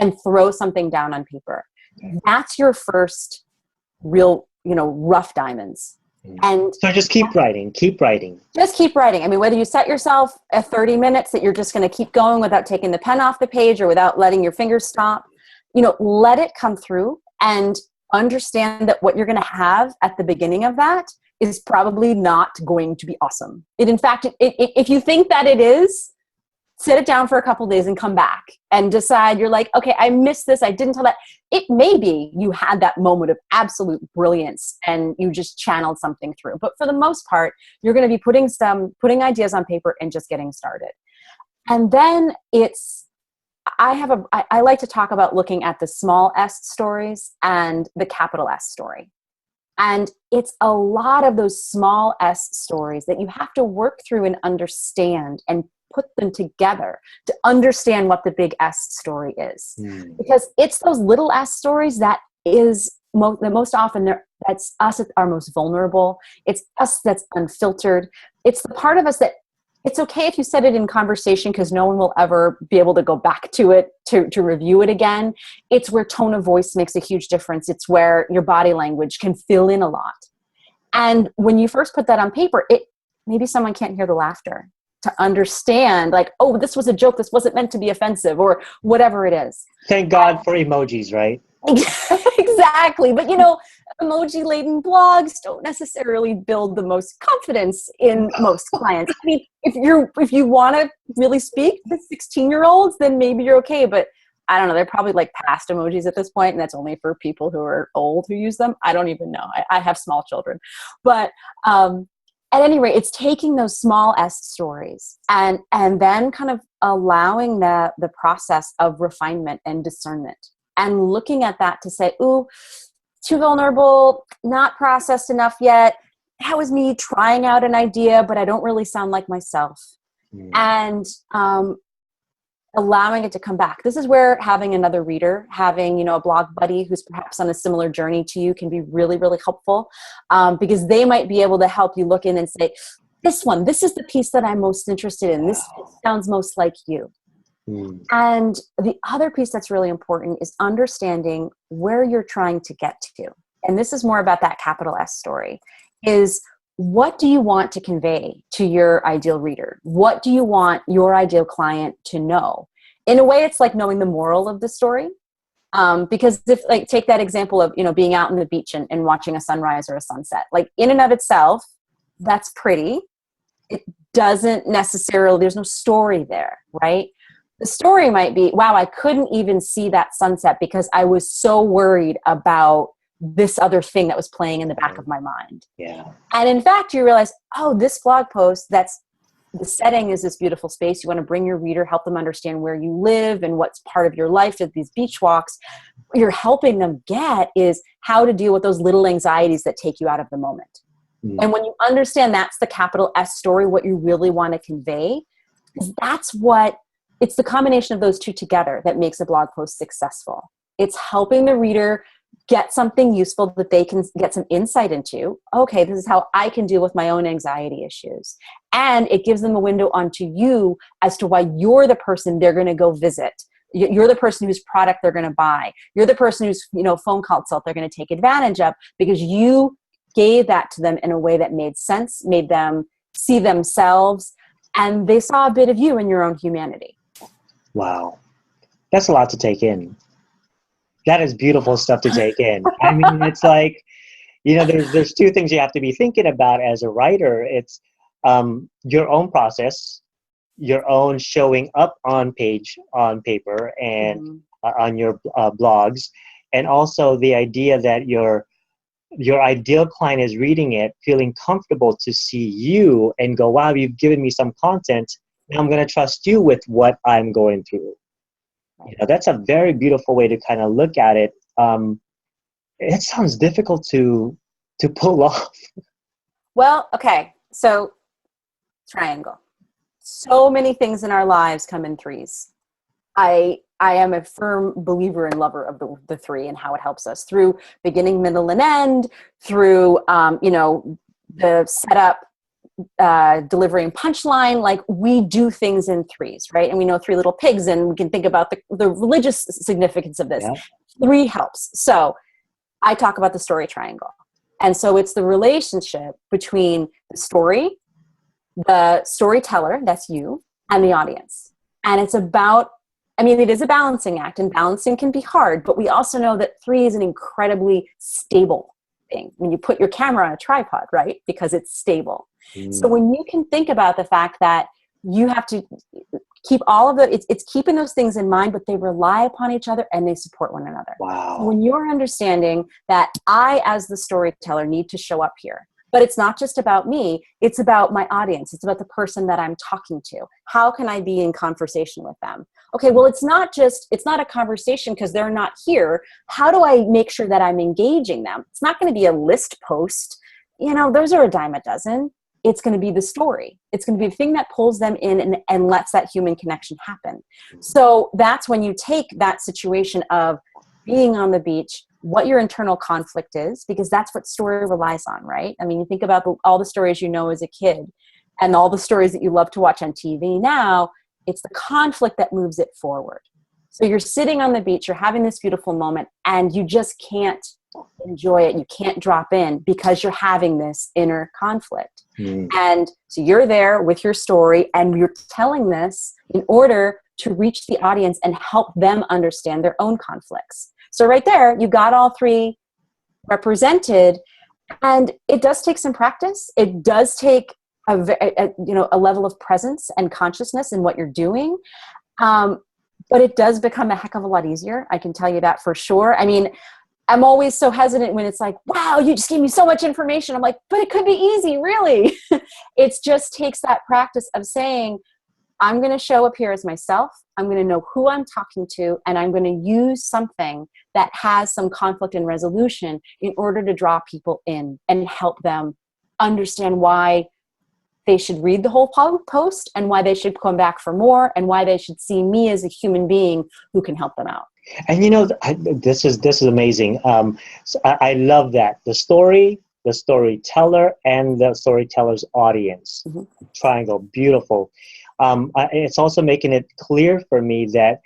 and throw something down on paper. That's your first real, rough diamonds. And so just keep writing. Just keep writing. I mean, whether you set yourself a 30 minutes that you're just going to keep going without taking the pen off the page or without letting your fingers stop, let it come through and understand that what you're going to have at the beginning of that is probably not going to be awesome. In fact, if you think that it is, sit it down for a couple of days and come back and decide, you're like, okay, I missed this. I didn't tell that. It may be you had that moment of absolute brilliance and you just channeled something through. But for the most part, you're going to be putting ideas on paper and just getting started. And then I like to talk about looking at the small S stories and the capital S story. And it's a lot of those small S stories that you have to work through and understand and put them together to understand what the big S story is. Because it's those little S stories that is most often that's us at our most vulnerable. It's us that's unfiltered. It's the part of us that it's okay if you said it in conversation because no one will ever be able to go back to it to review it again. It's where tone of voice makes a huge difference. It's where your body language can fill in a lot. And when you first put that on paper, maybe someone can't hear the laughter to understand, like, oh, this was a joke. This wasn't meant to be offensive or whatever it is. Thank God for emojis, right? Exactly. But, emoji-laden blogs don't necessarily build the most confidence in most clients. I mean, if you want to really speak to 16-year-olds, then maybe you're okay. But I don't know. They're probably like past emojis at this point, and that's only for people who are old who use them. I don't even know. I have small children. But at any rate, it's taking those small S stories and then kind of allowing the process of refinement and discernment and looking at that to say, ooh, too vulnerable, not processed enough yet. That was me trying out an idea, but I don't really sound like myself. And allowing it to come back. This is where having another reader, having, a blog buddy who's perhaps on a similar journey to you can be really, really helpful because they might be able to help you look in and say, this is the piece that I'm most interested in. This sounds most like you. And the other piece that's really important is understanding where you're trying to get to. And this is more about that capital S story, is what do you want to convey to your ideal reader? What do you want your ideal client to know? In a way, it's like knowing the moral of the story. Because take that example of, being out on the beach and watching a sunrise or a sunset, like in and of itself, that's pretty. It doesn't necessarily, there's no story there, right? The story might be, wow, I couldn't even see that sunset because I was so worried about this other thing that was playing in the back of my mind. Yeah. And in fact, you realize, oh, this blog post, the setting is this beautiful space. You want to bring your reader, help them understand where you live and what's part of your life at these beach walks. What you're helping them get is how to deal with those little anxieties that take you out of the moment. And when you understand that's the capital S story, what you really want to convey, it's the combination of those two together that makes a blog post successful. It's helping the reader get something useful that they can get some insight into. Okay, this is how I can deal with my own anxiety issues. And it gives them a window onto you as to why you're the person they're going to go visit. You're the person whose product they're going to buy. You're the person whose phone consult they're going to take advantage of because you gave that to them in a way that made sense, made them see themselves, and they saw a bit of you in your own humanity. Wow. That's a lot to take in. That is beautiful stuff to take in. I mean, it's like, there's two things you have to be thinking about as a writer. It's your own process, your own showing up on paper and on your blogs, and also the idea that your ideal client is reading it, feeling comfortable to see you and go, wow, you've given me some content. Now I'm going to trust you with what I'm going through. That's a very beautiful way to kind of look at it. It sounds difficult to pull off. Well, okay. So triangle. So many things in our lives come in threes. I am a firm believer and lover of the three and how it helps us through beginning, middle, and end, through, the setup, delivering punchline. Like, we do things in threes, right? And we know Three Little Pigs, and we can think about the religious significance of this. Yeah. Three helps. So I talk about the story triangle. And so it's the relationship between the story, the storyteller, that's you, and the audience. And it's about, I mean, it is a balancing act, and balancing can be hard, but we also know that three is an incredibly stable thing. When you put your camera on a tripod, right? Because it's stable. So when you can think about the fact that you have to keep all of it's keeping those things in mind, but they rely upon each other and they support one another. Wow. So when you're understanding that I, as the storyteller, need to show up here, but it's not just about me, it's about my audience. It's about the person that I'm talking to. How can I be in conversation with them? Okay, well, it's not a conversation because they're not here. How do I make sure that I'm engaging them? It's not going to be a list post. Those are a dime a dozen. It's going to be the story. It's going to be the thing that pulls them in and lets that human connection happen. So that's when you take that situation of being on the beach, what your internal conflict is, because that's what story relies on, right? I mean, you think about all the stories you know as a kid and all the stories that you love to watch on TV now, it's the conflict that moves it forward. So you're sitting on the beach, you're having this beautiful moment, and you just can't enjoy it. You can't drop in because you're having this inner conflict. And so you're there with your story, and you're telling this in order to reach the audience and help them understand their own conflicts. So right there, you got all three represented, and it does take some practice. It does take a level of presence and consciousness in what you're doing. But it does become a heck of a lot easier. I can tell you that for sure. I mean, I'm always so hesitant when it's like, wow, you just gave me so much information. I'm like, but it could be easy, really. It just takes that practice of saying, I'm going to show up here as myself. I'm going to know who I'm talking to, and I'm going to use something that has some conflict and resolution in order to draw people in and help them understand why they should read the whole post and why they should come back for more and why they should see me as a human being who can help them out. And this is amazing. So I love that the story, the storyteller, and the storyteller's audience triangle. Beautiful. It's also making it clear for me that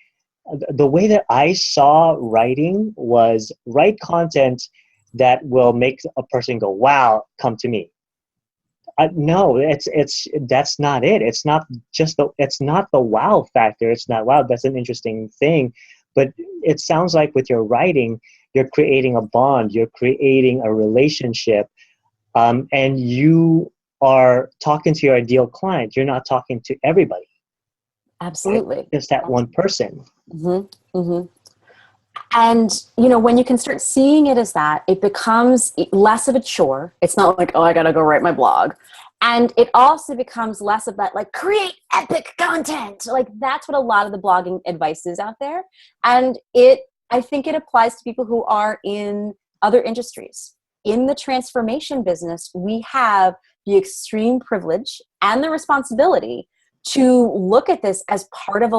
the way that I saw writing was write content that will make a person go, "Wow, come to me." No, that's not it. It's not the wow factor. It's not, wow, that's an interesting thing. But it sounds like with your writing, you're creating a bond, you're creating a relationship, and you are talking to your ideal client. You're not talking to everybody. Absolutely. Just that one person. Mm-hmm. Mm-hmm. And, when you can start seeing it as that, it becomes less of a chore. It's not like, oh, I got to go write my blog. And it also becomes less of that, like, create epic content. Like, that's what a lot of the blogging advice is out there. And I think it applies to people who are in other industries. In the transformation business, we have the extreme privilege and the responsibility to look at this as part of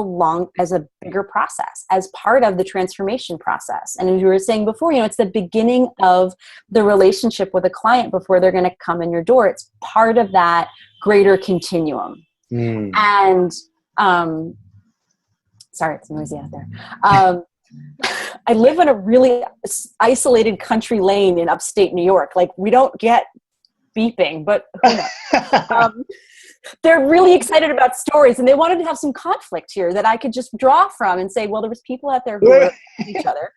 as a bigger process, as part of the transformation process. And as you were saying before, it's the beginning of the relationship with a client before they're going to come in your door. It's part of that greater continuum. And, sorry, it's noisy out there. I live in a really isolated country lane in upstate New York. Like, we don't get beeping, but who knows? They're really excited about stories, and they wanted to have some conflict here that I could just draw from and say, well, there was people out there who were each other.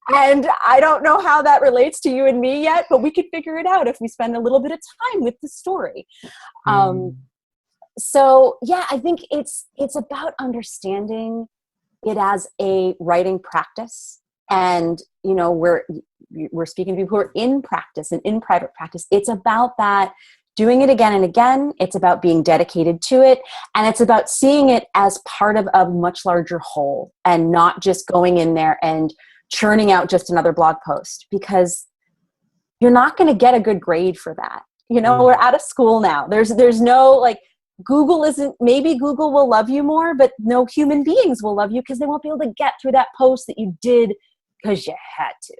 And I don't know how that relates to you and me yet, but we could figure it out if we spend a little bit of time with the story. So yeah, I think it's about understanding it as a writing practice. And, we're speaking to people who are in practice and in private practice. It's about that. Doing it again and again. It's about being dedicated to it. And it's about seeing it as part of a much larger whole and not just going in there and churning out just another blog post, because you're not going to get a good grade for that. We're out of school now. There's no, like, maybe Google will love you more, but no human beings will love you because they won't be able to get through that post that you did because you had to.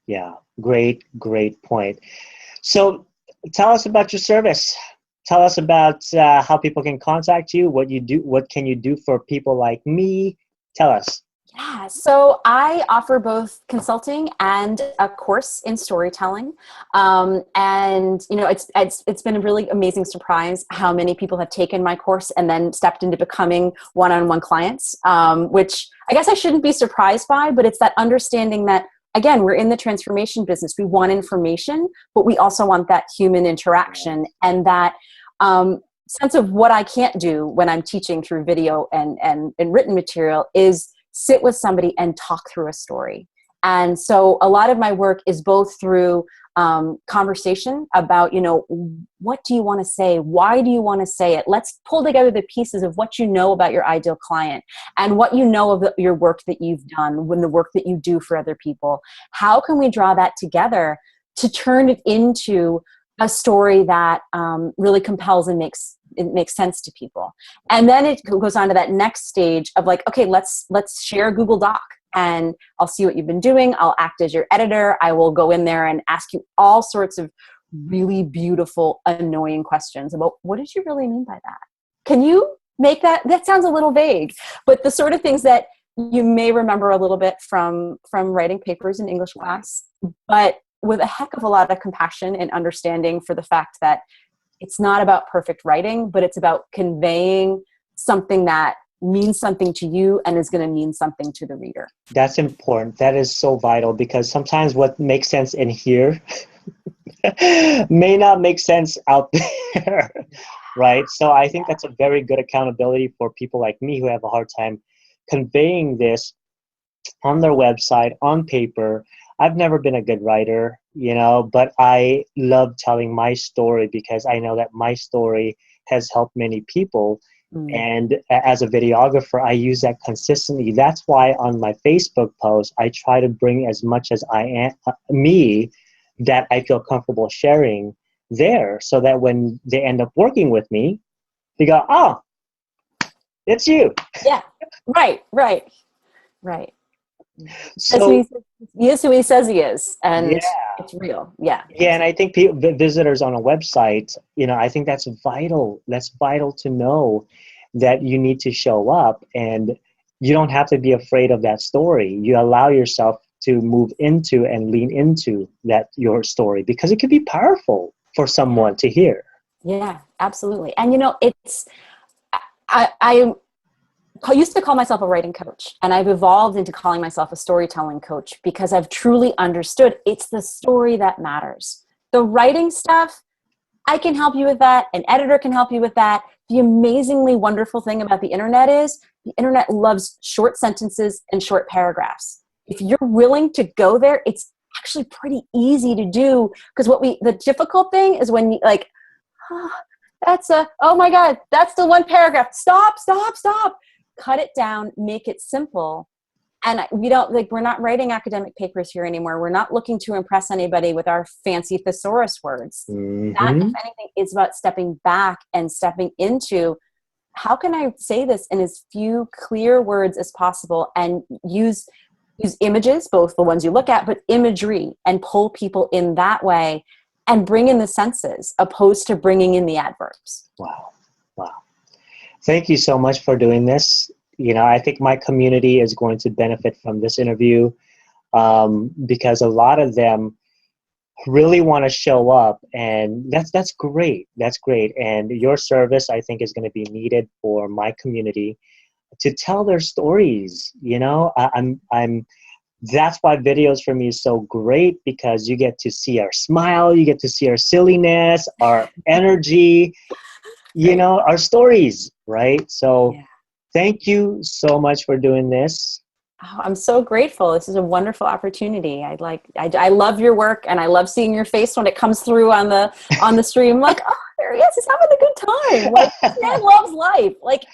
Yeah. Great point. So, tell us about your service. Tell us about how people can contact you, what you do, what can you do for people like me? Tell us. Yeah, so I offer both consulting and a course in storytelling, and it's been a really amazing surprise how many people have taken my course and then stepped into becoming one-on-one clients, which I guess I shouldn't be surprised by, but it's that understanding that again we're in the transformation business. We want information, but we also want that human interaction and that sense of what I can't do when I'm teaching through video and written material is sit with somebody and talk through a story. And so a lot of my work is both through conversation about, what do you want to say? Why do you want to say it? Let's pull together the pieces of what you know about your ideal client and what you know of your work that you've done, when the work that you do for other people. How can we draw that together to turn it into a story that really compels and makes sense to people? And then it goes on to that next stage of like, okay, let's share a Google Doc and I'll see what you've been doing. I'll act as your editor. I will go in there and ask you all sorts of really beautiful, annoying questions about what did you really mean by that? Can you make that sounds a little vague, but the sort of things that you may remember a little bit from writing papers in English class, but with a heck of a lot of compassion and understanding for the fact that it's not about perfect writing, but it's about conveying something that means something to you and is going to mean something to the reader. That's important. That is so vital because sometimes what makes sense in here may not make sense out there, right? So I think that's a very good accountability for people like me who have a hard time conveying this on their website, on paper. I've never been a good writer, but I love telling my story because I know that my story has helped many people. And as a videographer, I use that consistently. That's why on my Facebook post, I try to bring as much as I am, me, that I feel comfortable sharing there so that when they end up working with me, they go, oh, it's you. Yeah, right. So He is who he says he is, and yeah. it's real. Yeah. Yeah, and I think visitors on a website, I think that's vital. That's vital to know that you need to show up and you don't have to be afraid of that story. You allow yourself to move into and lean into your story because it could be powerful for someone to hear. Yeah, absolutely. And it's I used to call myself a writing coach, and I've evolved into calling myself a storytelling coach because I've truly understood it's the story that matters. The writing stuff, I can help you with that. An editor can help you with that. The amazingly wonderful thing about the internet is the internet loves short sentences and short paragraphs. If you're willing to go there, it's actually pretty easy to do because the difficult thing is when you like, oh my God, that's the one paragraph. Stop. Cut it down, make it simple. And we're not writing academic papers here anymore. We're not looking to impress anybody with our fancy thesaurus words. Mm-hmm. That, if anything, is about stepping back and stepping into how can I say this in as few clear words as possible and use images, both the ones you look at, but imagery, and pull people in that way and bring in the senses opposed to bringing in the adverbs. Wow. Thank you so much for doing this. I think my community is going to benefit from this interview because a lot of them really want to show up, and that's great. That's great. And your service, I think, is going to be needed for my community to tell their stories. That's why videos for me is so great because you get to see our smile, you get to see our silliness, our energy, our stories, right? So thank you so much for doing this. Oh, I'm so grateful. This is a wonderful opportunity. I love your work, and I love seeing your face when it comes through on the stream. Like, oh, there he is. He's having a good time. Like, this man loves life. Like,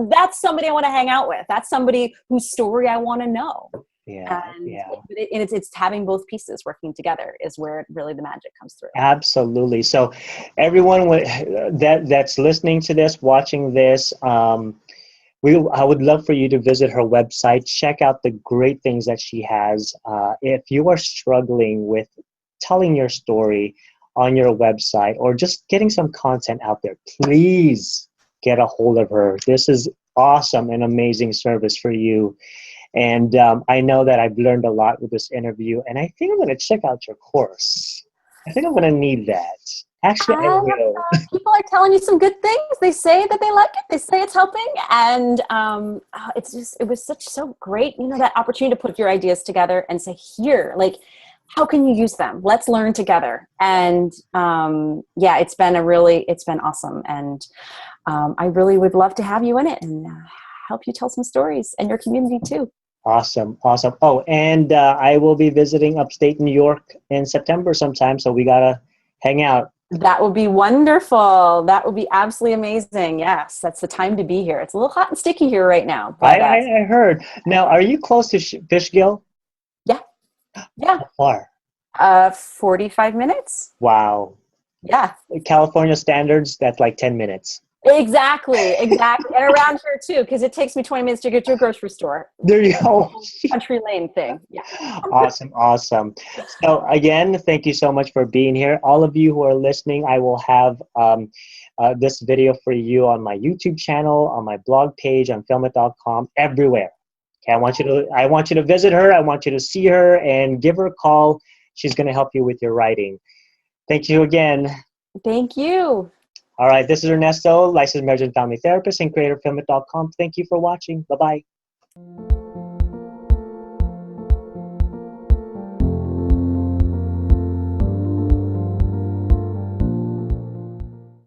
that's somebody I want to hang out with. That's somebody whose story I want to know. It's having both pieces working together is where really the magic comes through. Absolutely. So everyone that's listening to this, watching this, I would love for you to visit her website, check out the great things that she has. If you are struggling with telling your story on your website or just getting some content out there, please get a hold of her. This is awesome and amazing service for you. And I know that I've learned a lot with this interview, and I think I'm going to check out your course. I think I'm going to need that. Actually, I will. People are telling you some good things. They say that they like it. They say it's helping. And it was so great, that opportunity to put your ideas together and say, here, like, how can you use them? Let's learn together. And it's been awesome. And I really would love to have you in it and help you tell some stories and your community too. Awesome. Oh, and I will be visiting upstate New York in September sometime, so we got to hang out. That would be wonderful. That would be absolutely amazing. Yes, that's the time to be here. It's a little hot and sticky here right now. But, I heard. Now, are you close to Fishkill? Yeah. How far? 45 minutes. Wow. Yeah. California standards, that's like 10 minutes. Exactly. And around here too, because it takes me 20 minutes to get to a grocery store. There you go. Country lane thing. Yeah. Awesome. So again, thank you so much for being here. All of you who are listening, I will have this video for you on my YouTube channel, on my blog page, on filmit.com, everywhere. Okay, I want you to visit her. I want you to see her and give her a call. She's going to help you with your writing. Thank you again. Thank you. All right, this is Ernesto, licensed marriage and family therapist and creator of filmit.com. Thank you for watching. Bye-bye.